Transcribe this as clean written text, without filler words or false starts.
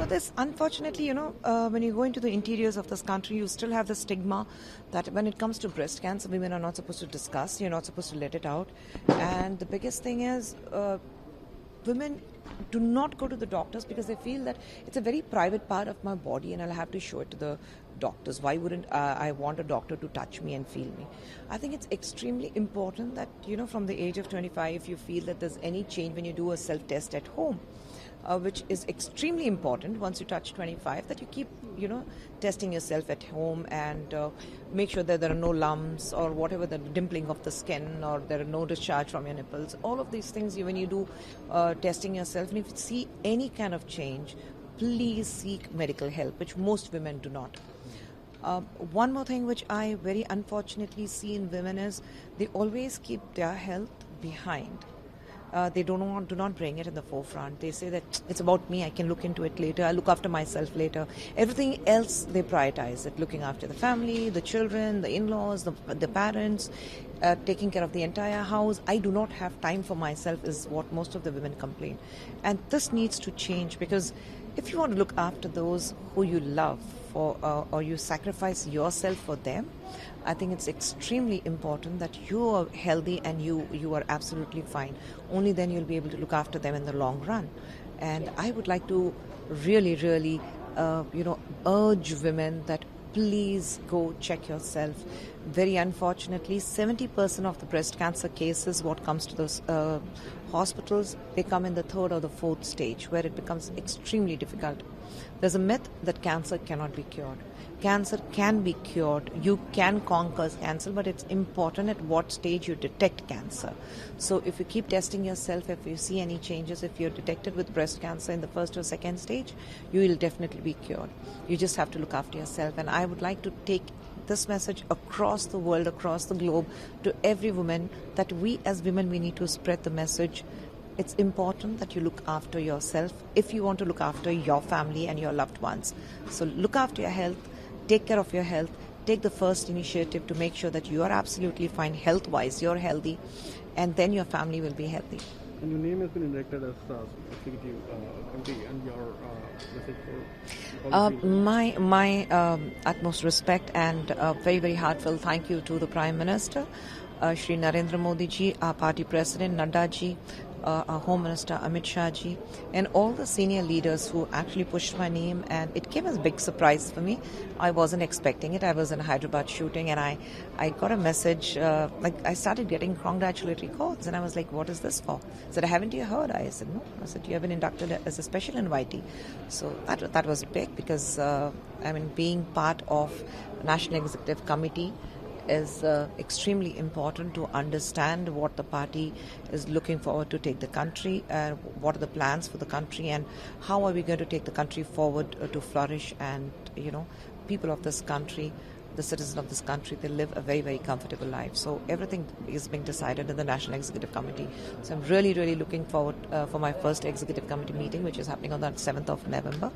this unfortunately, when you go into the interiors of this country, you still have the stigma that when it comes to breast cancer, women are not supposed to discuss. You're not supposed to let it out. And the biggest thing is, women do not go to the doctors because they feel that it's a very private part of my body and I'll have to show it to the doctors. Why wouldn't I want a doctor to touch me and feel me? I think it's extremely important that, from the age of 25, if you feel that there's any change when you do a self-test at home, which is extremely important once you touch 25, that you keep, testing yourself at home and make sure that there are no lumps or whatever, the dimpling of the skin, or there are no discharge from your nipples. All of these things, when you do testing yourself, and if you see any kind of change, please seek medical help, which most women do not. One more thing which I very unfortunately see in women is they always keep their health behind. They do not bring it in the forefront. They say that it's about me, I can look into it later, I'll look after myself later. Everything else they prioritize it, looking after the family, the children, the in-laws, the parents, taking care of the entire house. I do not have time for myself is what most of the women complain. And this needs to change, because if you want to look after those who you love or you sacrifice yourself for them, I think it's extremely important that you are healthy and you are absolutely fine. Only then you'll be able to look after them in the long run. And I would like to really, really, urge women that please go check yourself. Very unfortunately, 70% of the breast cancer cases, what comes to those hospitals, they come in the third or the fourth stage, where it becomes extremely difficult. There's a myth that cancer cannot be cured. Cancer can be cured. You can conquer cancer, but it's important at what stage you detect cancer. So if you keep testing yourself, if you see any changes, if you're detected with breast cancer in the first or second stage, you will definitely be cured. You just have to look after yourself. And I would like to take this message across the world, across the globe, to every woman, that we as women, we need to spread the message. It's important that you look after yourself if you want to look after your family and your loved ones. So look after your health, take care of your health, take the first initiative to make sure that you are absolutely fine health-wise, you're healthy, and then your family will be healthy. And your name has been elected as executive committee, and your message for my utmost respect and very, very heartfelt thank you to the Prime Minister, Shri Narendra Modi ji, our party president Nadda ji, our Home Minister Amit Shah ji, and all the senior leaders who actually pushed my name. And it came as a big surprise for me. I wasn't expecting it. I was in Hyderabad shooting, and I got a message, I started getting congratulatory calls, and I was like, what is this for? I said, haven't you heard? I said, no. I said, you have been inducted as a special invitee. So that was big, because being part of National Executive Committee is extremely important to understand what the party is looking forward to take the country, what are the plans for the country, and how are we going to take the country forward to flourish. And, people of this country, the citizens of this country, they live a very, very comfortable life. So everything is being decided in the National Executive Committee. So I'm really, really looking forward for my first Executive Committee meeting, which is happening on the 7th of November.